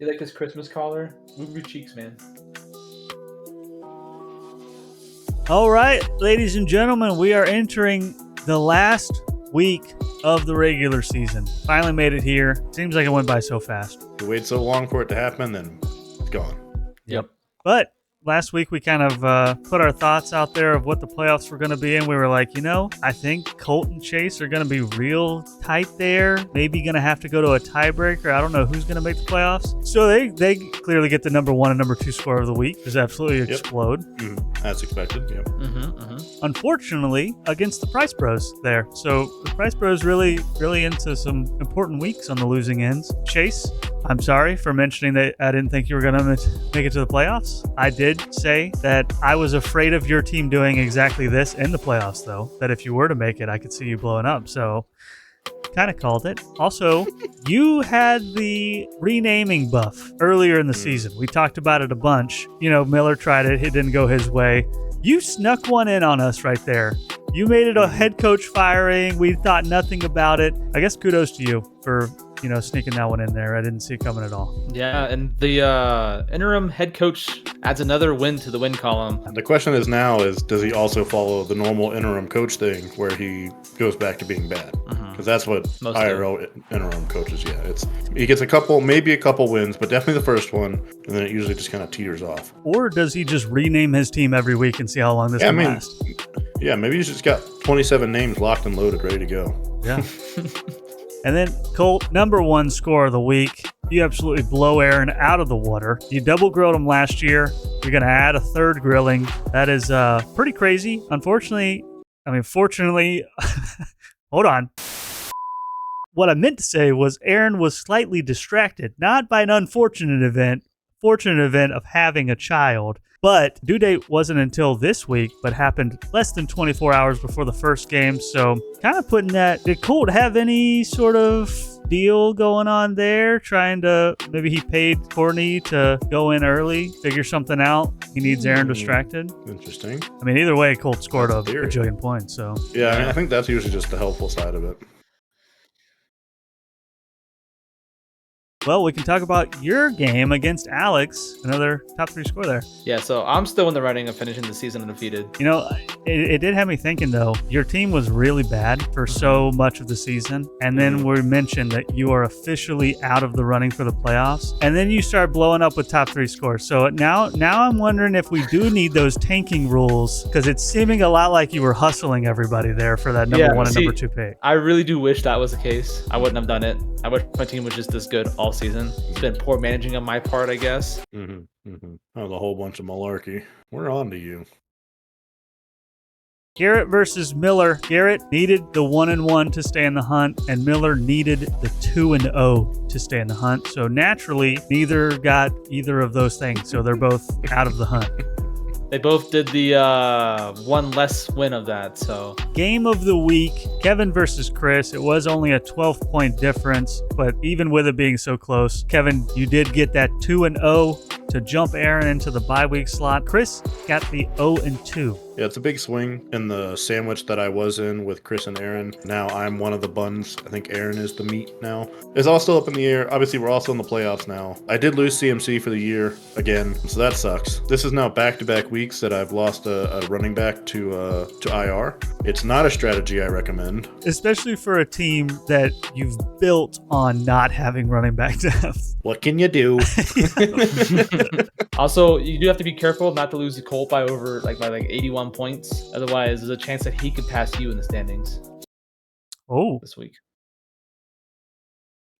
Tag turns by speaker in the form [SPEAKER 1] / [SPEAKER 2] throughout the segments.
[SPEAKER 1] You like this Christmas collar? Move your cheeks, man.
[SPEAKER 2] All right, ladies and gentlemen, we are entering the last week of the regular season. Finally made it here. Seems like it went by so fast.
[SPEAKER 3] You wait so long for it to happen, then it's gone.
[SPEAKER 1] Yep.
[SPEAKER 2] But last week we kind of put our thoughts out there of what the playoffs were going to be, and we were like, I think Colt and Chase are going to be real tight there. Maybe going to have to go to a tiebreaker. I don't know who's going to make the playoffs. So they clearly get the number 1 and number 2 score of the week. Just absolutely explode.
[SPEAKER 3] As expected. Yep.
[SPEAKER 2] Unfortunately, against the Price Bros there. So the Price Bros really into some important weeks on the losing ends. Chase, I'm sorry for mentioning that I didn't think you were going to make it to the playoffs. I did say that I was afraid of your team doing exactly this in the playoffs, though, that if you were to make it, I could see you blowing up. So kind of called it. Also, you had the renaming buff earlier in the season. We talked about it a bunch. Miller tried it. It didn't go his way. You snuck one in on us right there. You made it a head coach firing. We thought nothing about it. I guess kudos to you for sneaking that one in there. I didn't see it coming at all.
[SPEAKER 1] Yeah, and the interim head coach adds another win to the win column.
[SPEAKER 3] The question is now does he also follow the normal interim coach thing where he goes back to being bad? Because that's what
[SPEAKER 1] Most
[SPEAKER 3] IRL interim coaches, he gets maybe a couple wins, but definitely the first one, and then it usually just kind of teeters off.
[SPEAKER 2] Or does he just rename his team every week and see how long this can last?
[SPEAKER 3] Yeah, maybe he's just got 27 names locked and loaded, ready to go.
[SPEAKER 2] Yeah. And then, Colt, number 1 score of the week. You absolutely blow Aaron out of the water. You double grilled him last year. You're going to add a third grilling. That is pretty crazy. Fortunately, hold on. What I meant to say was Aaron was slightly distracted, not by an fortunate event of having a child. But due date wasn't until this week, but happened less than 24 hours before the first game. So kind of putting that, did Colt have any sort of deal going on there? Maybe he paid Courtney to go in early, figure something out. He needs Aaron distracted.
[SPEAKER 3] Interesting.
[SPEAKER 2] Either way, Colt scored a bajillion points. So
[SPEAKER 3] yeah, I think that's usually just the helpful side of it.
[SPEAKER 2] Well, we can talk about your game against Alex. Another top 3 score there.
[SPEAKER 1] Yeah, so I'm still in the running of finishing the season undefeated.
[SPEAKER 2] It did have me thinking, though. Your team was really bad for so much of the season. And then we mentioned that you are officially out of the running for the playoffs. And then you start blowing up with top 3 scores. So now I'm wondering if we do need those tanking rules, because it's seeming a lot like you were hustling everybody there for that number 1 and number 2 pick.
[SPEAKER 1] I really do wish that was the case. I wouldn't have done it. I wish my team was just this good all season. It's been poor managing on my part, I guess.
[SPEAKER 3] That was a whole bunch of malarkey. We're on to you.
[SPEAKER 2] Garrett versus Miller. Garrett needed the 1-1 to stay in the hunt, and Miller needed the 2-0 to stay in the hunt. So naturally, neither got either of those things. So they're both out of the hunt.
[SPEAKER 1] They both did the one less win of that. So
[SPEAKER 2] game of the week, Kevin versus Chris. It was only a 12-point difference, but even with it being so close, Kevin, you did get that 2-0 to jump Aaron into the bye week slot. Chris got the 0-2.
[SPEAKER 3] Yeah, it's a big swing in the sandwich that I was in with Chris and Aaron. Now I'm one of the buns. I think Aaron is the meat now. It's all still up in the air. Obviously, we're also in the playoffs now. I did lose CMC for the year again, so that sucks. This is now back-to-back weeks that I've lost a running back to IR. It's not a strategy I recommend.
[SPEAKER 2] Especially for a team that you've built on not having running back depth.
[SPEAKER 3] What can you do?
[SPEAKER 1] Also, you do have to be careful not to lose the Colt by 81 points. Otherwise, there's a chance that he could pass you in the standings.
[SPEAKER 2] Oh,
[SPEAKER 1] this week.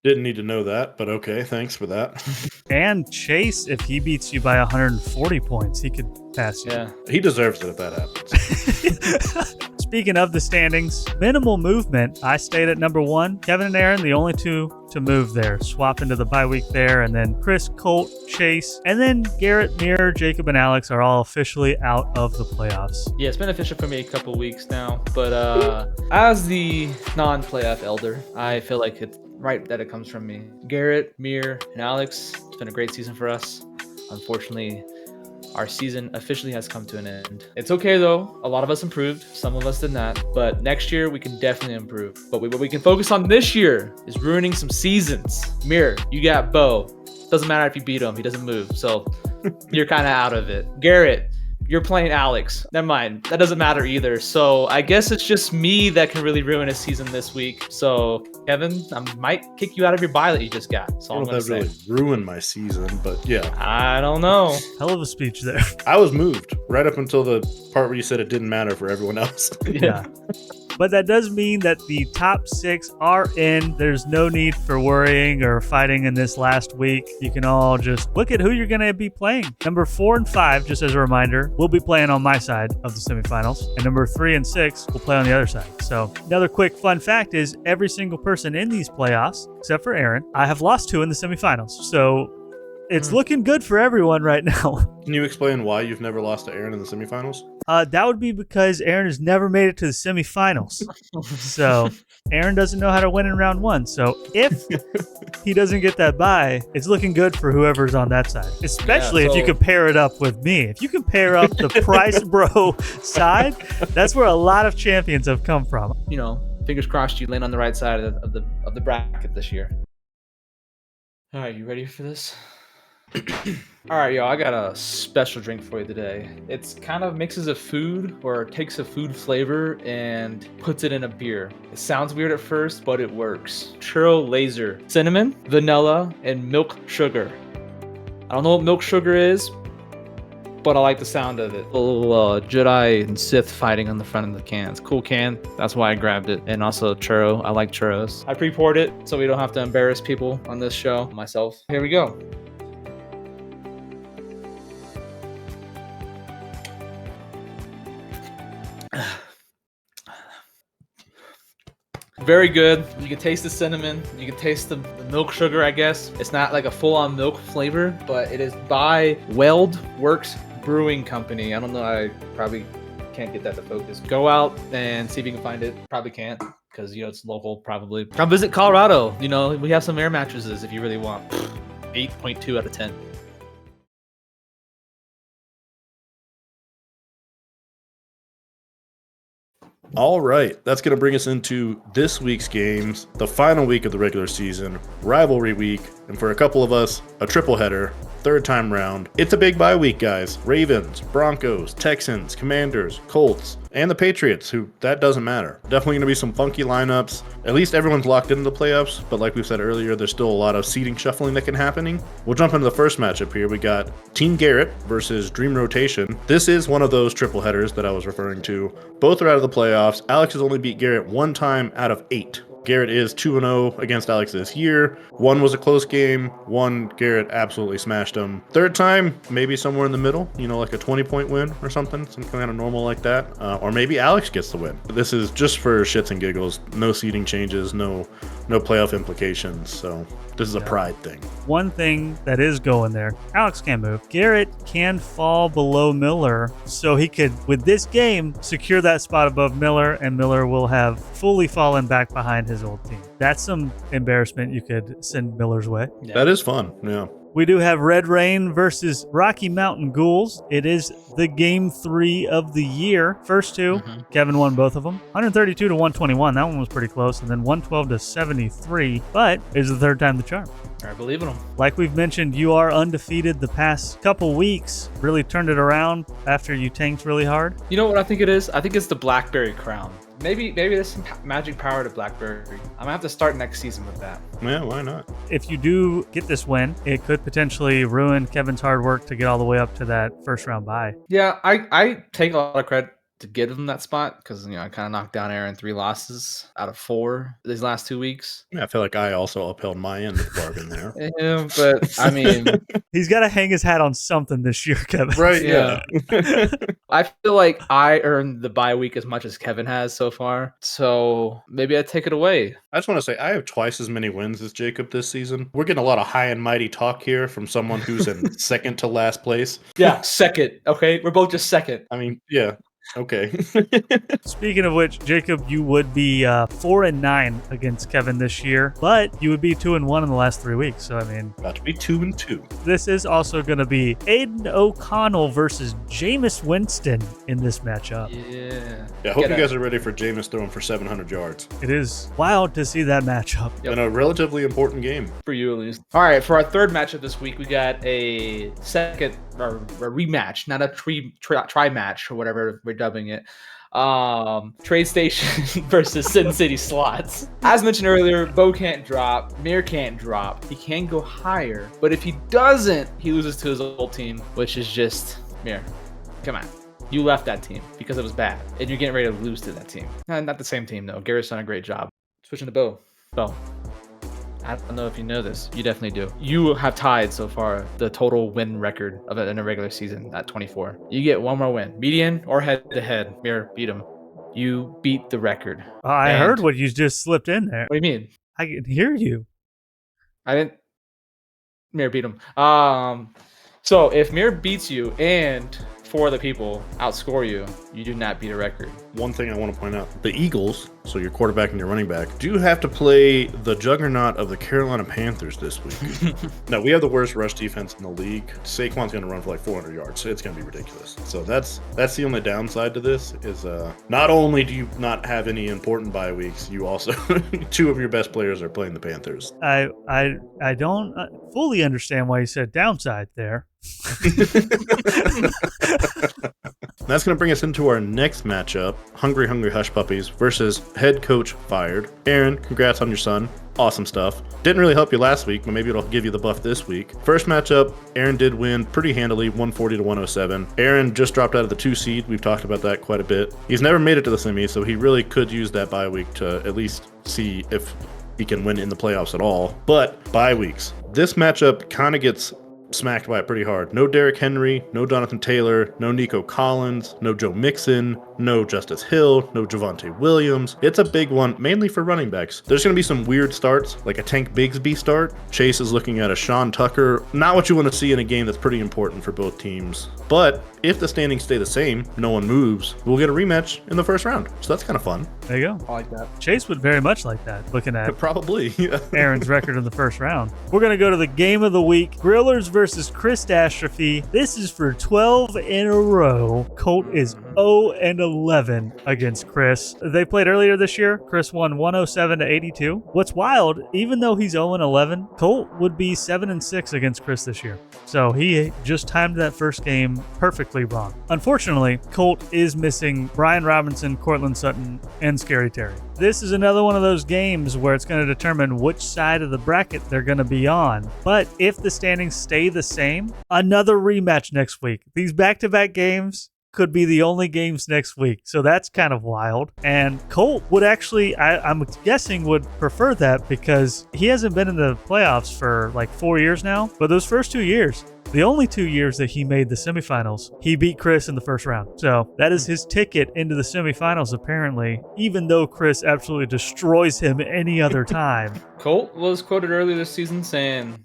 [SPEAKER 3] Didn't need to know that, but okay, thanks for that.
[SPEAKER 2] And Chase, if he beats you by 140 points, he could pass you.
[SPEAKER 1] Yeah.
[SPEAKER 3] He deserves it if that happens.
[SPEAKER 2] Speaking of the standings, minimal movement. I stayed at number 1. Kevin and Aaron, the only 2 to move there. Swap into the bye week there. And then Chris, Colt, Chase, and then Garrett, Mirror, Jacob, and Alex are all officially out of the playoffs.
[SPEAKER 1] Yeah, it's been official for me a couple weeks now. But as the non-playoff elder, I feel like it's right that it comes from me. Garrett, Mir, and Alex, it's been a great season for us. Unfortunately, our season officially has come to an end. It's okay though. A lot of us improved. Some of us did not. But next year we can definitely improve. But what we can focus on this year is ruining some seasons. Mir, you got Bo. Doesn't matter if you beat him, he doesn't move. So you're kind of out of it. Garrett, you're playing Alex. Never mind. That doesn't matter either. So I guess it's just me that can really ruin his season this week. So Kevin, I might kick you out of your bye that you just got. So
[SPEAKER 3] I don't know if that really ruined my season, but yeah.
[SPEAKER 1] I don't know.
[SPEAKER 2] Hell of a speech there.
[SPEAKER 3] I was moved right up until the part where you said it didn't matter for everyone else.
[SPEAKER 2] Yeah. But that does mean that the top 6 are in. There's no need for worrying or fighting in this last week. You can all just look at who you're going to be playing. Number 4 and 5, just as a reminder, will be playing on my side of the semifinals. And number 3 and 6 will play on the other side. So another quick fun fact is every single person in these playoffs, except for Aaron, I have lost to in the semifinals. So it's looking good for everyone right now.
[SPEAKER 3] Can you explain why you've never lost to Aaron in the semifinals?
[SPEAKER 2] That would be because Aaron has never made it to the semifinals. So Aaron doesn't know how to win in round 1. So if he doesn't get that bye, it's looking good for whoever's on that side. Especially if you can pair it up with me. If you can pair up the Price Bro side, that's where a lot of champions have come from.
[SPEAKER 1] You know, fingers crossed you land on the right side of the bracket this year. All right, you ready for this? All right, y'all, I got a special drink for you today. It's kind of mixes a food or takes a food flavor and puts it in a beer. It sounds weird at first, but it works. Churro Laser. Cinnamon, vanilla, and milk sugar. I don't know what milk sugar is, but I like the sound of it. Little Jedi and Sith fighting on the front of the can. It's a cool can. That's why I grabbed it. And also churro. I like churros. I pre-poured it so we don't have to embarrass people on this show. Myself. Here we go. Very good. You can taste the cinnamon. You can taste the milk sugar, I guess. It's not like a full-on milk flavor, but it is by Weld Works Brewing Company. I don't know. I probably can't get that to focus. Go out and see if you can find it. Probably can't because, you know, it's local probably. Come visit Colorado. You know, we have some air mattresses if you really want. 8.2 out of 10.
[SPEAKER 3] All right, that's going to bring us into this week's games, the final week of the regular season, rivalry week, and for a couple of us, a triple header, third time round. It's a big bye week, guys. Ravens, Broncos, Texans, Commanders, Colts, and the Patriots, who that doesn't matter. Definitely going to be some funky lineups. At least everyone's locked into the playoffs, but like we said earlier, there's still a lot of seating shuffling that can happen. We'll jump into the first matchup here. We got Team Garrett versus Dream Rotation. This is one of those triple headers that I was referring to. Both are out of the playoffs. Alex has only beat Garrett 1 time out of 8. Garrett is 2-0 against Alex this year. 1 was a close game. 1, Garrett absolutely smashed him. Third time, maybe somewhere in the middle, you know, like a 20-point win or something, some kind of normal like that. Or maybe Alex gets the win. This is just for shits and giggles. No seeding changes, no playoff implications. So this is a pride thing.
[SPEAKER 2] One thing that is going there, Alex can't move. Garrett can fall below Miller, so he could, with this game, secure that spot above Miller, and Miller will have fully fallen back behind his old team. That's some embarrassment you could send Miller's way.
[SPEAKER 1] Yeah.
[SPEAKER 3] That is fun, yeah.
[SPEAKER 2] We do have Red Rain versus Rocky Mountain Ghouls. It is the game 3 of the year. First 2, Kevin won both of them. 132 to 121. That one was pretty close. And then 112 to 73. But it's the third time the charm.
[SPEAKER 1] I believe in them.
[SPEAKER 2] Like we've mentioned, you are undefeated the past couple weeks. Really turned it around after you tanked really hard.
[SPEAKER 1] You know what I think it is? I think it's the Blackberry Crown. Maybe there's some magic power to Blackberry. I'm gonna have to start next season with that.
[SPEAKER 3] Yeah, why not?
[SPEAKER 2] If you do get this win, it could potentially ruin Kevin's hard work to get all the way up to that first round bye.
[SPEAKER 1] Yeah, I take a lot of credit to give him that spot because, you know, I kind of knocked down Aaron 3 losses out of 4 these last 2 weeks.
[SPEAKER 3] Yeah, I feel like I also upheld my end of the bargain there.
[SPEAKER 1] Yeah, but I mean,
[SPEAKER 2] He's got to hang his hat on something this year, Kevin.
[SPEAKER 3] Right,
[SPEAKER 1] yeah. I feel like I earned the bye week as much as Kevin has so far. So maybe I take it away.
[SPEAKER 3] I just want to say I have twice as many wins as Jacob this season. We're getting a lot of high and mighty talk here from someone who's in second to last place.
[SPEAKER 1] Yeah, second. Okay, we're both just second.
[SPEAKER 3] I mean, yeah. Okay.
[SPEAKER 2] Speaking of which, Jacob, you would be 4-9 against Kevin this year, but you would be 2-1 in the last 3 weeks. So I mean,
[SPEAKER 3] About to be 2-2.
[SPEAKER 2] this is also going to be Aiden O'Connell versus Jameis Winston in this matchup.
[SPEAKER 1] Yeah.
[SPEAKER 3] Yeah, I hope you guys are ready for Jameis throwing for 700 yards.
[SPEAKER 2] It is wild to see that matchup.
[SPEAKER 1] Yep.
[SPEAKER 3] In a relatively important game.
[SPEAKER 1] For you, at least. All right, for our third matchup this week, we got a second or a rematch, not a tri match or whatever we're dubbing it. Trade Station versus Sin City Slots. As mentioned earlier, Bo can't drop, Mir can't drop. He can go higher, but if he doesn't, he loses to his old team, which is just Mir. Come on. You left that team because it was bad, and you're getting ready to lose to that team. Not the same team, though. Garrett's done a great job. Switching to Bo. Bo. I don't know if you know this. You definitely do. You have tied so far the total win record of it in a regular season at 24. You get one more win, median or head-to-head. Mir beat him. You beat the record.
[SPEAKER 2] I
[SPEAKER 1] And-
[SPEAKER 2] heard what you just slipped in there.
[SPEAKER 1] What do you mean?
[SPEAKER 2] I can hear you.
[SPEAKER 1] I didn't. Mir beat him. So if Mir beats you and 4 other people outscore you, you do not beat a record.
[SPEAKER 3] One thing I want to point out, the Eagles, so your quarterback and your running back, do have to play the juggernaut of the Carolina Panthers this week. Now, we have the worst rush defense in the league. Saquon's going to run for like 400 yards. It's going to be ridiculous. So that's the only downside to this is not only do you not have any important bye weeks, you also, 2 of your best players are playing the Panthers.
[SPEAKER 2] I don't fully understand why you said downside there.
[SPEAKER 3] That's going to bring us into our next matchup, Hungry Hush Puppies versus head coach fired. Aaron, congrats on your son. Awesome stuff. Didn't really help you last week, but maybe it'll give you the buff this week. First matchup, Aaron did win pretty handily, 140 to 107. Aaron just dropped out of the 2 seed. We've talked about that quite a bit. He's never made it to the semi, so he really could use that bye week to at least see if he can win in the playoffs at all. But bye weeks. This matchup kind of gets smacked by it pretty hard. No Derrick Henry, no Jonathan Taylor, no Nico Collins, no Joe Mixon, no Justice Hill, no Javonte Williams. It's a big one, mainly for running backs. There's going to be some weird starts, like a Tank Bigsby start. Chase is looking at a Sean Tucker. Not what you want to see in a game that's pretty important for both teams. But if the standings stay the same, no one moves, we'll get a rematch in the first round. So that's kind of fun.
[SPEAKER 2] There you go.
[SPEAKER 1] I like that.
[SPEAKER 2] Chase would very much like that, looking at
[SPEAKER 3] Probably.
[SPEAKER 2] Aaron's record in the first round. We're going to go to the game of the week. Grillers versus Chris Dastrophe. This is for 12 in a row. Colt is 0-11 against Chris. They played earlier this year. Chris won 107 to 82. What's wild, even though he's 0-11, Colt would be 7-6 against Chris this year. So he just timed that first game perfectly wrong. Unfortunately, Colt is missing Brian Robinson, Cortland Sutton, and Scary Terry. This is another one of those games where it's going to determine which side of the bracket they're going to be on. But if the standings stay the same, another rematch next week. These back-to-back games could be the only games next week. So that's kind of wild. And Colt would actually, I'm guessing, would prefer that because he hasn't been in the playoffs for like 4 years now. But those first 2 years, the only 2 years that he made the semifinals, he beat Chris in the first round. So that is his ticket into the semifinals, apparently, even though Chris absolutely destroys him any other time.
[SPEAKER 1] Colt was quoted earlier this season saying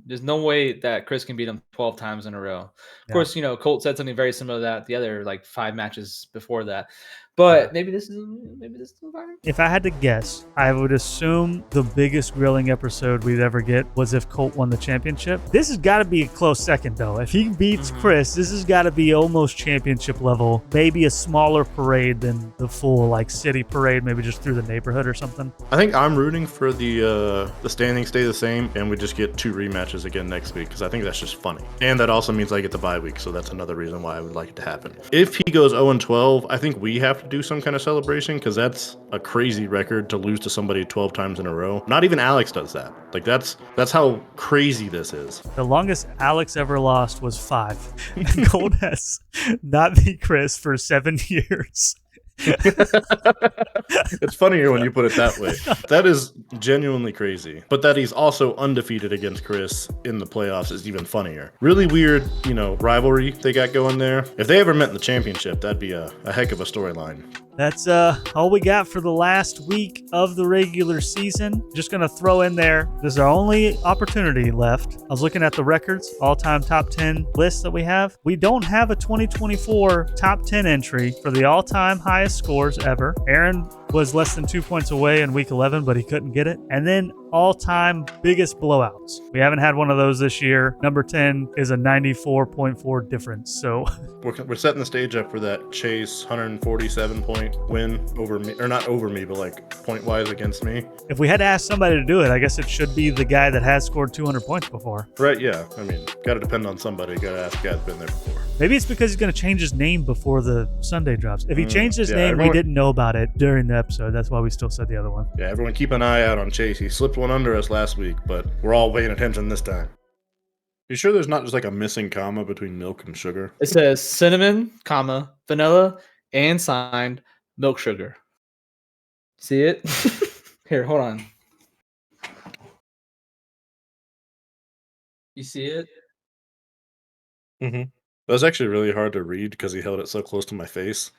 [SPEAKER 1] there's no way that Chris can beat him 12 times in a row. Of course, Colt said something very similar to that the other like 5 matches before that. But maybe this is fine.
[SPEAKER 2] If I had to guess, I would assume the biggest grilling episode we'd ever get was if Colt won the championship. This has got to be a close second, though. If he beats Chris, this has got to be almost championship level. Maybe a smaller parade than the full like city parade, maybe just through the neighborhood or something.
[SPEAKER 3] I think I'm rooting for the standings stay the same and we just get 2 rematches again next week because I think that's just funny. And that also means I get the bye week, so that's another reason why I would like it to happen. If he goes 0-12, I think we have to do some kind of celebration because that's a crazy record to lose to somebody 12 times in a row. Not even Alex does that. Like that's how crazy this is.
[SPEAKER 2] The longest Alex ever lost was 5. And Colt has not beat Chris for 7 years.
[SPEAKER 3] It's funnier when you put it that way. That is genuinely crazy. But that he's also undefeated against Chris in the playoffs is even funnier. Really weird, rivalry they got going there. If they ever met in the championship, that'd be a heck of a storyline.
[SPEAKER 2] That's all we got for the last week of the regular season. Just gonna throw in there, this is our only opportunity left. I was looking at the records, all-time top 10 list that we have. We don't have a 2024 top 10 entry for the all-time highest scores ever. Aaron was less than 2 points away in week 11, but he couldn't get it. And then all-time biggest blowouts. We haven't had one of those this year. Number 10 is a 94.4 difference. So
[SPEAKER 3] We're setting the stage up for that Chase 147 point win over me, or not over me, but like point wise against me.
[SPEAKER 2] if we had to ask somebody to do it, I guess it should be the guy that has scored 200 points before.
[SPEAKER 3] Right? Yeah. I mean, got to depend on somebody. Got to ask a guy that's been there before.
[SPEAKER 2] Maybe it's because he's going to change his name before the Sunday drops. If he changed his
[SPEAKER 3] yeah,
[SPEAKER 2] name, we
[SPEAKER 3] everyone-
[SPEAKER 2] didn't know about it during the episode. That's why we still said the other one.
[SPEAKER 3] Yeah. Everyone keep an eye out on Chase. He slipped one under us last week, but we're all paying attention this time. You sure there's not just like a missing comma between milk and sugar?
[SPEAKER 1] It says cinnamon, comma, vanilla, and signed milk sugar. See it? Here, hold on. You see it?
[SPEAKER 3] Mm-hmm. That was actually really hard to read because he held it so close to my face.